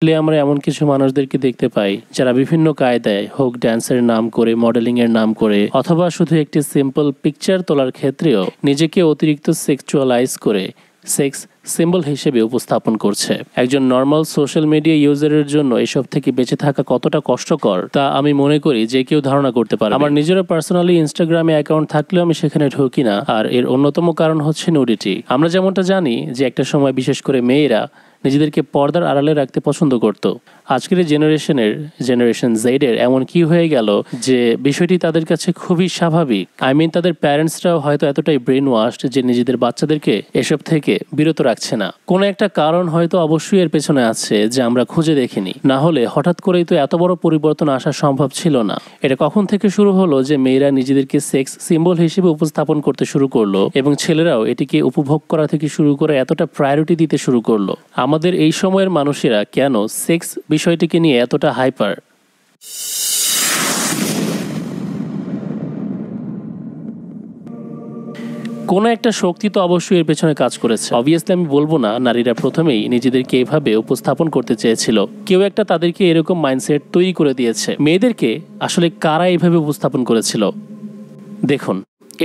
আমরা এমন কিছু মানুষদেরকে দেখতে পাই যারা বিভিন্ন কায়দায় হোক ড্যান্সের নাম করে, মডেলিং এর নাম করে, অথবা শুধু একটি সিম্পল পিকচার তোলার ক্ষেত্রেও নিজেকে অতিরিক্ত সেক্সুয়ালাইজ করে সেক্স সিম্বল হিসেবে উপস্থাপন করছে। একজন নর্মাল সোশ্যাল মিডিয়া ইউজারের জন্য এসব থেকে বেঁচে থাকা কতটা কষ্টকর তা আমি মনে করি যে কেউ ধারণা করতে পারে। আমার নিজেরও পার্সোনালি ইনস্টাগ্রামে অ্যাকাউন্ট থাকলেও আমি সেখানে ঢুকি না, আর এর অন্যতম কারণ হচ্ছে নুডিটি। আমরা যেমনটা জানি যে একটা সময় বিশেষ করে মেয়েরা নিজেদেরকে পর্দার আড়ালে রাখতে পছন্দ করত। আজকের জেনারেশন জেড এর এমন কি হয়ে গেল যে বিষয়টি তাদের কাছে খুবই স্বাভাবিক। তাদের প্যারেন্টসরাও হয়তো এতটাই ব্রেন ওয়াশড যে নিজেদের বাচ্চাদেরকে এসব থেকে বিরত রাখছে না। কোনো একটা কারণ হয়তো অবশ্যই এর পেছনে আছে যে আমরা খুঁজে দেখিনি, না হলে হঠাৎ করেই তো এত বড় পরিবর্তন আসা সম্ভব ছিল না। এটা কখন থেকে শুরু হলো যে মেয়েরা নিজেদেরকে সেক্স সিম্বল হিসেবে উপস্থাপন করতে শুরু করলো এবং ছেলেরাও এটিকে উপভোগ করা থেকে শুরু করে এতটা প্রায়োরিটি দিতে শুরু করলো। আমাদের এই সময়ের মানুষেরা কেন সেক্স বিষয়টিকে নিয়ে এতটা হাইপার? কোনো একটা শক্তি তো অবশ্যই এর পেছনে কাজ করেছে। অবভিয়াসলি আমি বলবো না নারীরা প্রথমেই নিজেদেরকে এভাবে উপস্থাপন করতে চেয়েছিল। কেউ একটা তাদেরকে এরকম মাইন্ডসেট তৈরি করে দিয়েছে। মেয়েদেরকে আসলে কারা এইভাবে উপস্থাপন করেছিল? দেখুন,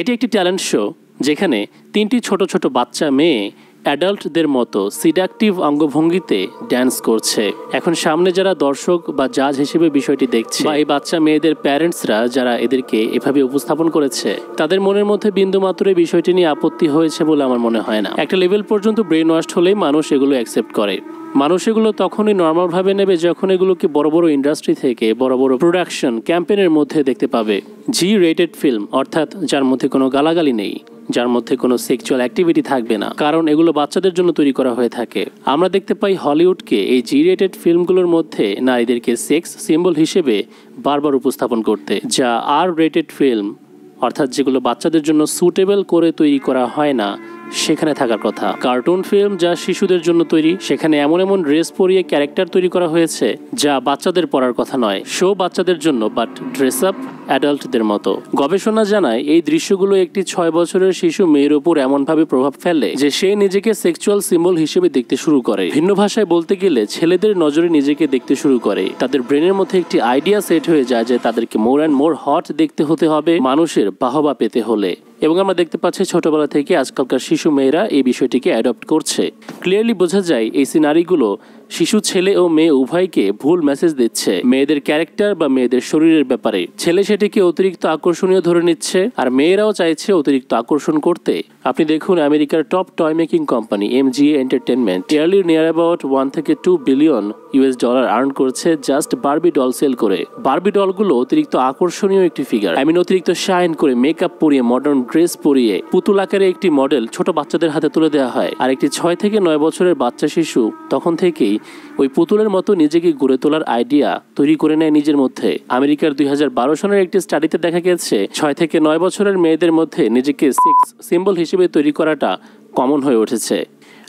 এটি একটি ট্যালেন্ট শো যেখানে 3টি ছোট ছোট বাচ্চা মেয়ে অ্যাডাল্টদের মতো সিডাকটিভ অঙ্গভঙ্গিতে ড্যান্স করছে। এখন সামনে যারা দর্শক বা জাজ হিসেবে বিষয়টি দেখছে, বা এই বাচ্চা মেয়েদের প্যারেন্টসরা যারা এদেরকে এভাবে উপস্থাপন করেছে, তাদের মনের মধ্যে বিন্দুমাত্র এই বিষয়টি নিয়ে আপত্তি হয়েছে বলে আমার মনে হয় না। একটা লেভেল পর্যন্ত ব্রেন ওয়াশ হলেই মানুষ এগুলো অ্যাকসেপ্ট করে। মানুষ এগুলো তখনই নর্মালভাবে নেবে যখন এগুলোকে বড় বড় ইন্ডাস্ট্রি থেকে বড় বড় প্রোডাকশন ক্যাম্পেনের মধ্যে দেখতে পাবে। জি রেটেড ফিল্ম, অর্থাৎ যার মধ্যে কোনো গালাগালি নেই, যার মধ্যে কোনো সেক্সুয়াল অ্যাক্টিভিটি থাকবে না, কারণ এগুলো বাচ্চাদের জন্য তৈরি করা হয়ে থাকে। আমরা দেখতে পাই হলিউডকে এই জি রেটেড ফিল্মগুলোর মধ্যে নারীদেরকে সেক্স সিম্বল হিসেবে বারবার উপস্থাপন করতে, যা আর রেটেড ফিল্ম, অর্থাৎ যেগুলো বাচ্চাদের জন্য সুটেবল করে তৈরি করা হয় না, সেখানে থাকার কথা। কার্টুন ফিল্ম যা শিশুদের জন্য তৈরি, সেখানে এমন এমন ড্রেস পরিয়ে ক্যারেক্টার তৈরি করা হয়েছে যা বাচ্চাদের পরার কথা নয়। শো বাচ্চাদের জন্য, বাট ড্রেস আপ অ্যাডাল্টদের মতো। গবেষণা জানায় এই দৃশ্যগুলো একটি 6 বছরের শিশু মেয়ের উপর এমনভাবে প্রভাব ফেলে যে সে নিজেকে সেক্সুয়াল সিম্বল হিসেবে দেখতে শুরু করে। ভিন্ন ভাষায় বলতে গেলে ছেলেদের নজরে নিজেকে দেখতে শুরু করে। তাদের ব্রেনের মধ্যে একটি আইডিয়া সেট হয়ে যায় যে তাদেরকে মোর অ্যান্ড মোর হট দেখতে হতে হবে মানুষের বাহবা পেতে হলে। এবং আমরা দেখতে পাচ্ছি ছোটবেলা থেকে আজকালকার শিশু মেয়েরা এই বিষয়টিকে অ্যাডপ্ট করছে। ক্লিয়ারলি বোঝা যায় এই সিনারিগুলো শিশু ছেলে ও মেয়ে উভয়কে ভুল মেসেজ দিচ্ছে মেয়েদের ক্যারেক্টার বা মেয়েদের শরীরের ব্যাপারে। ছেলে সেটিকে অতিরিক্ত আকর্ষণীয় ধরে নিচ্ছে, আর মেয়েরাও চাইছে অতিরিক্ত আকর্ষণ করতে। আপনি দেখুন, আমেরিকার top toy making company MGA entertainment yearly near about 1 থেকে 2 বিলিয়ন US ডলার আর্ন করছে জাস্ট বারবি ডল সেল করে। বারবি ডলগুলো অতিরিক্ত আকর্ষণীয় একটি ফিগার। অতিরিক্ত শাইন করে, মেকআপ পরিয়ে, মডার্ন ড্রেস পরিয়ে পুতুল আকারে একটি মডেল ছোট বাচ্চাদের হাতে তুলে দেওয়া হয়। আর একটি 6 থেকে 9 বছরের বাচ্চা শিশু তখন থেকেই ওই পুতুলের মতো নিজেকে গড়ে তোলার আইডিয়া তৈরি করে নেয় নিজের মধ্যে। আমেরিকার 2012 সনের একটি স্টাডিতে দেখা গেছে 6 থেকে 9 বছরের মেয়েদের মধ্যে নিজেকে সেক্স সিম্বল হিসেবে তৈরি করাটা কমন হয়ে উঠেছে।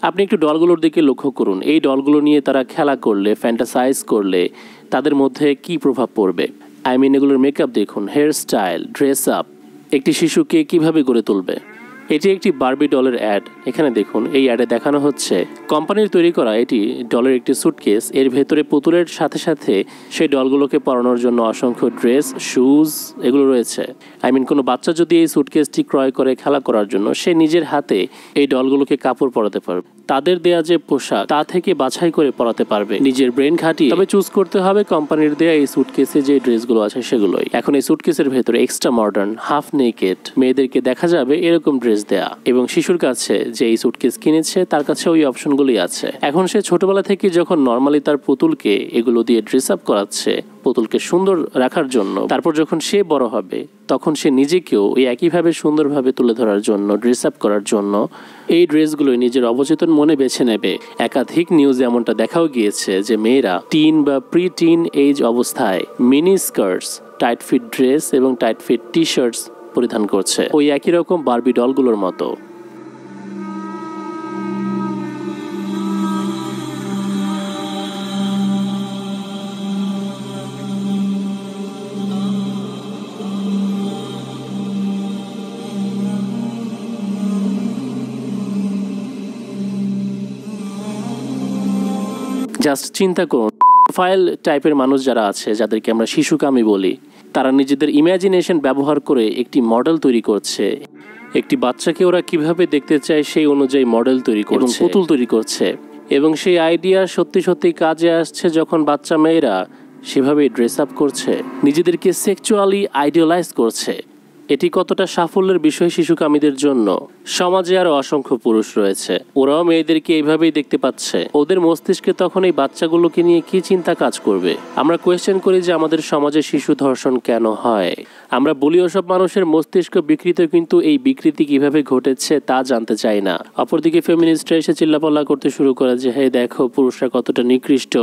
আপনি একটু ডলগুলোর দিকে লক্ষ্য করুন। এই ডলগুলো নিয়ে তারা খেলা করলে, ফ্যান্টাসাইজ করলে তাদের মধ্যে কি প্রভাব পড়বে। এগুলোর মেকআপ দেখুন, হেয়ার স্টাইল, ড্রেস আপ একটি শিশুকে কিভাবে গড়ে তুলবে। এটি একটি বারবি ডলের অ্যাড। এখানে দেখুন, এই অ্যাডে দেখানো হচ্ছে কোম্পানির তৈরি করা এটি ডলের একটি সুটকেস। এর ভেতরে পুতুলের সাথে সাথে সেই ডলগুলোকে পরানোর জন্য অসংখ্য ড্রেস, শুজ এগুলো রয়েছে। কোনো বাচ্চা যদি এই সুটকেসটি ক্রয় করে খেলা করার জন্য, সে নিজের হাতে এই ডলগুলোকে কাপড় পরাতে পারবে। তাদের দেয়া যে পোশাক তা থেকে বাছাই করে পরাতে পারবে নিজের ব্রেন খাটিয়ে। তবে চুজ করতে হবে কোম্পানির দেয়া এই সুটকেসে যে ড্রেসগুলো আছে সেগুলোই। এখন এই সুটকেসের ভেতরে এক্সট্রা মডার্ন, হাফ নেকেড মেয়েদেরকে দেখা যাবে এরকম ড্রেস দেয়া, এবং শিশুর কাছে যে এই সুটকেস কিনেছে তার কাছে ওই অপশনগুলোই আছে। এখন সে ছোটবেলা থেকে যখন নর্মালি তার পুতুলকে এগুলো দিয়ে ড্রেস আপ করাচ্ছে পুতুলকে সুন্দর রাখার জন্য, তারপর যখন সে বড় হবে তখন সে নিজেকেও ওই একইভাবে সুন্দরভাবে তুলে ধরার জন্য, ড্রেস আপ করার জন্য এই ড্রেসগুলোই নিজের অবচেতন মনে বেছে নেবে। একাধিক নিউজে এমনটা দেখাও গিয়েছে যে মেয়েরা টিন বা প্রি টিন এজ অবস্থায় mini skirts, tight fit dress এবং টাইট ফিট টি শার্টস পরিধান করছে, ওই একই রকম বারবি ডলগুলোর মতো। জাস্ট চিন্তা করুন, ফাইল টাইপের মানুষ যারা আছে, যাদেরকে আমরা শিশুকামী বলি, তারা নিজেদের ইমাজিনেশন ব্যবহার করে একটি মডেল তৈরি করছে। একটি বাচ্চাকে ওরা কিভাবে দেখতে চায় সেই অনুযায়ী মডেল তৈরি করছে এবং পুতুল তৈরি করছে, এবং সেই আইডিয়া সত্যি সত্যি কাজে আসছে যখন বাচ্চা মেয়েরা সেভাবেই ড্রেস আপ করছে, নিজেদেরকে সেক্সুয়ালি আইডিয়ালাইজ করছে। এটি কতটা সাফল্যের বিষয় শিশুকামীদের জন্য। সমাজে আরো অসংখ্য পুরুষ রয়েছে, ওরাও মেয়েদেরকে এইভাবেই দেখতে পাচ্ছে। ওদের মস্তিষ্কে তখন এই বাচ্চাগুলোকে নিয়ে কি চিন্তা কাজ করবে? আমরা কোয়েশ্চেন করি যে আমাদের সমাজে শিশু ধর্ষণ কেন হয়। আমরা বলি ওসব মানুষের মস্তিষ্ক বিকৃত, কিন্তু এই বিকৃতি কিভাবে ঘটেছে তা জানতে চাই না। অপরদিকে ফেমিনিস্টরা এসে চিল্লাপাল্লা করতে শুরু করে যে হ্যাঁ দেখো পুরুষরা কতটা নিকৃষ্ট,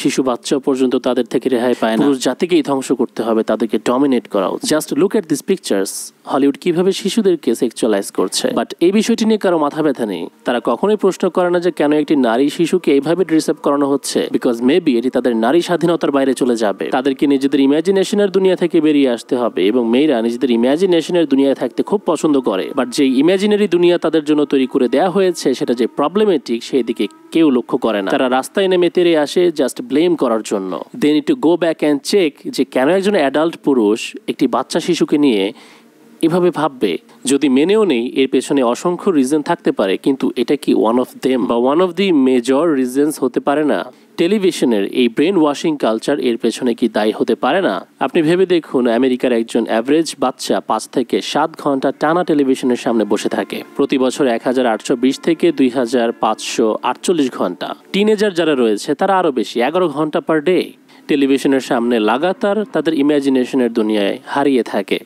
শিশু বাচ্চা পর্যন্ত তাদের থেকে রেহাই পায় না, পুরুষ জাতিকেই ধ্বংস করতে হবে, তাদেরকে ডমিনেট করা উচিত। Just look at this pictures, Hollywood কিভাবে শিশুদেরকে সেক্সুয়ালাইজ করছে। বাট এই বিষয়টি নিয়ে কারো মাথা ব্যথা নেই। তারা কখনোই প্রশ্ন করে না যে কেন একটি নারী শিশুকে এইভাবে ড্রেস আপ করানো হচ্ছে, বিকজ মেবি এটি তাদের নারী স্বাধীনতার বাইরে চলে যাবে। তাদেরকে নিজেদের ইমাজিনেশনের দুনিয়া থেকে বেরিয়ে আসতে হবে, এবং মেয়েরা নিজেদের ইমাজিনেশনের দুনিয়ায় থাকতে খুব পছন্দ করে। বাট যে ইমাজিনারি দুনিয়া তাদের জন্য তৈরি করে দেওয়া হয়েছে সেটা যে প্রবলেমেটিক, সেই দিকে কেউ লক্ষ্য করে না। তারা রাস্তায় নেমে তেরে আসে জাস্ট ব্লেম করার জন্য। They need to go back and check যে কেন একজন অ্যাডাল্ট পুরুষ একটি বাচ্চা শিশুকে নিয়ে এভাবে ভাববে। যদি মেনেও নেই এর পেছনে অসংখ্য রিজন থাকতে পারে, কিন্তু এটা কি ওয়ান অফ দেম বা one of the major reasons হতে পারে না? টেলিভিশনের এই ব্রেন ওয়াশিং কালচার এর পেছনে কি দায়ী হতে পারে না? আপনি ভেবে দেখুন, আমেরিকার একজন অ্যাভারেজ বাচ্চা 5 থেকে 7 ঘন্টা টানা টেলিভিশনের সামনে বসে থাকে। প্রতি বছর 1820 থেকে 2548 ঘন্টা। টিনেজার যারা রয়েছে তারা আরও বেশি, 11 ঘন্টা পার ডে টেলিভিশনের সামনে লাগাতার তাদের ইমাজিনেশনের দুনিয়ায় হারিয়ে থাকে।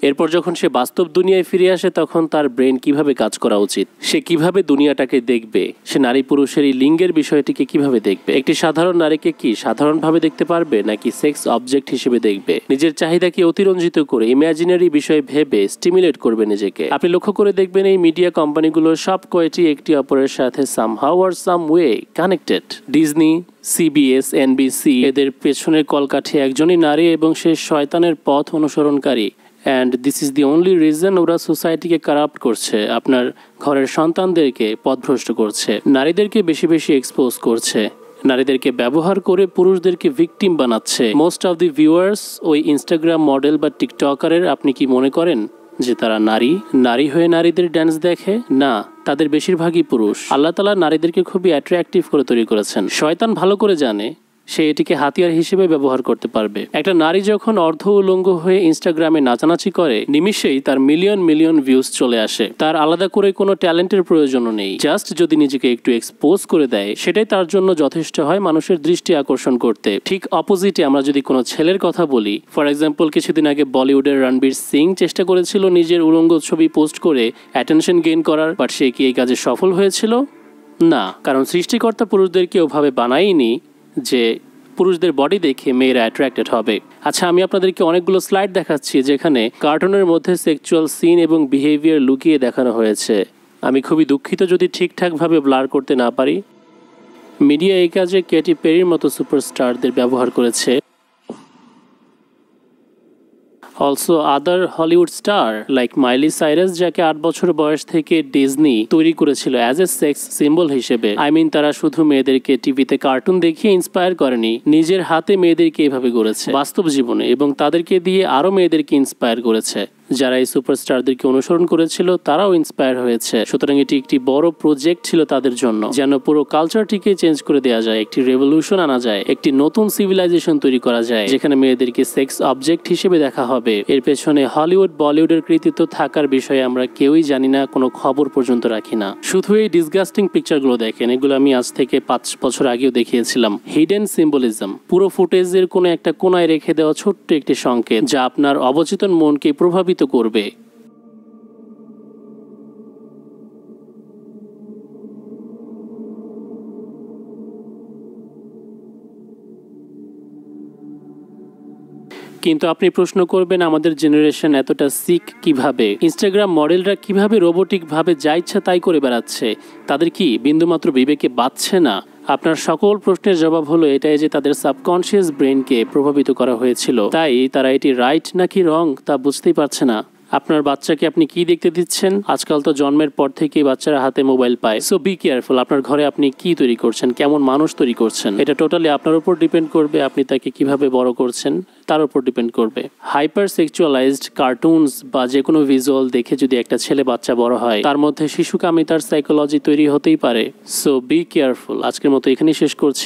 এরপর যখন সে বাস্তব দুনিয়ায় ফিরে আসে তখন তার ব্রেন কিভাবে কাজ করা উচিত, সে কিভাবে দুনিয়াটাকে দেখবে, সে নারী পুরুষের এই লিঙ্গের বিষয়টিকে কিভাবে দেখবে, একটি সাধারণ নারীকে কি সাধারণভাবে দেখতে পারবে নাকি সেক্স অবজেক্ট হিসেবে দেখবে, নিজের চাহিদাকে অতিরঞ্জিত করে ইমাজিনারি বিষয় ভেবে স্টিমুলেট করবে নিজেকে। আপনি লক্ষ্য করে দেখবেন এই মিডিয়া কোম্পানিগুলো সব কয়টি একটি অপরের সাথে somehow or some way connected. Disney, CBS, NBC, এদের পেছনের কলকাঠি একজনই নারী এবং সে শয়তানের পথ অনুসরণকারী। And this is the only reason ওরা সোসাইটিকে কারাপ্ট করছে, আপনার ঘরের সন্তানদেরকে পথভ্রষ্ট করছে, নারীদেরকে বেশি বেশি এক্সপোজ করছে, নারীদেরকে ব্যবহার করে পুরুষদেরকে ভিকটিম বানাচ্ছে। মোস্ট অফ দি ভিউয়ার্স ওই ইনস্টাগ্রাম মডেল বা টিকটকারের আপনি কি মনে করেন যে তারা নারী হয়ে নারীদের ড্যান্স দেখে? না, তাদের বেশিরভাগই পুরুষ। আল্লাহ তাআলা নারীদেরকে খুবই অ্যাট্রাকটিভ করে তৈরি করেছেন। শয়তান ভালো করে জানে সে এটিকে হাতিয়ার হিসেবে ব্যবহার করতে পারবে। একটা নারী যখন অর্ধ উলঙ্গ হয়ে ইনস্টাগ্রামে নাচানাচি করে, নিমিষেই তার মিলিয়ন মিলিয়ন ভিউজ চলে আসে। তার আলাদা করে কোনো ট্যালেন্টের প্রয়োজনও নেই, জাস্ট যদি নিজেকে একটু এক্সপোজ করে দেয় সেটাই তার জন্য যথেষ্ট হয় মানুষের দৃষ্টি আকর্ষণ করতে। ঠিক অপোজিটে আমরা যদি কোনো ছেলের কথা বলি, ফর এক্সাম্পল কিছুদিন আগে বলিউডের রণবীর সিং চেষ্টা করেছিল নিজের উলঙ্গ ছবি পোস্ট করে অ্যাটেনশন গেইন করার, বাট সে কি এই কাজে সফল হয়েছিল? না, কারণ সৃষ্টিকর্তা পুরুষদেরকে ওভাবে বানায়নি যে পুরুষদের বডি দেখে মেয়েরা অ্যাট্রাক্টেড হবে। আচ্ছা, আমি আপনাদেরকে অনেকগুলো স্লাইড দেখাচ্ছি যেখানে কার্টুনের মধ্যে সেক্সুয়াল সিন এবং বিহেভিয়ার লুকিয়ে দেখানো হয়েছে। আমি খুবই দুঃখিত যদি ঠিকঠাকভাবে ব্লার করতে না পারি। মিডিয়া এই কাজে ক্যাটি পেরির মতো সুপারস্টারদের ব্যবহার করেছে। অলসো আদার হলিউড স্টার লাইক মাইলি সাইরাস, যাকে 8 বছর বয়স থেকে ডিজনি তৈরি করেছিল অ্যাজ এ সেক্স সিম্বল হিসেবে। তারা শুধু মেয়েদেরকে টিভিতে কার্টুন দেখিয়ে ইন্সপায়ার করেনি, নিজের হাতে মেয়েদেরকে এভাবে গড়েছে বাস্তব জীবনে, এবং তাদেরকে দিয়ে আরো মেয়েদেরকে ইন্সপায়ার করেছে। যারা এই সুপারস্টারদেরকে অনুসরণ করেছিল তারাও ইন্সপায়ার হয়েছে। সুতরাং এটি একটি বড় প্রজেক্ট ছিল তাদের জন্য, যেন পুরো কালচারটিকে চেঞ্জ করে দেওয়া যায়, একটি রেভলিউশন আনা যায়, একটি নতুন সিভিলাইজেশন তৈরি করা যায় যেখানে মেয়েদেরকে সেক্স অবজেক্ট হিসেবে দেখা হবে। এর পেছনে হলিউড বলিউডের কৃতিত্ব থাকার বিষয়ে আমরা কেউই জানি না, কোনো খবর পর্যন্ত রাখি না। শুধু এই ডিসগাস্টিং পিকচারগুলো দেখেন, এগুলো আমি আজ থেকে 5 বছর আগেও দেখিয়েছিলাম। হিডেন সিম্বলিজম, পুরো ফুটেজের কোনো একটা কোনায় রেখে দেওয়া ছোট্ট একটি সংকেত যা আপনার অবচেতন মনকে প্রভাবিত করবে। কিন্তু আপনি প্রশ্ন করবেন আমাদের জেনারেশন এতটা সিক কিভাবে? ইনস্টাগ্রাম মডেলরা কিভাবে রোবোটিক ভাবে যা ইচ্ছা তাই করে বেড়াচ্ছে? তাদের কি বিন্দুমাত্র বিবেকে বাঁচছে না? আপনার সকল প্রশ্নের জবাব হলো এটাই যে তাদের সাবকনশিয়াস ব্রেনকে প্রভাবিত করা হয়েছিল, তাই তারা এটি রাইট নাকি রং তা বুঝতেই পারছে না। আপনার বাচ্চাকে আপনি কি দেখতে দিচ্ছেন? আজকাল তো জন্মের পর থেকেই বাচ্চারা হাতে মোবাইল পায়। সো বি কেয়ারফুল, আপনার ঘরে আপনি কি তৈরি করছেন, কেমন মানুষ তৈরি করছেন, এটা টোটালি আপনার উপর ডিপেন্ড করবে। আপনি তাকে কিভাবে বড় করছেন তার উপর ডিপেন্ড করবে। হাইপার সেক্সুয়ালাইজড কার্টুনস বা যে কোনো ভিজুয়াল দেখে যদি একটা ছেলে বাচ্চা বড় হয়, তার মধ্যে শিশুকামিতার সাইকোলজি তৈরি হতেই পারে। So be careful. আজকের মতো এখানেই শেষ করছি।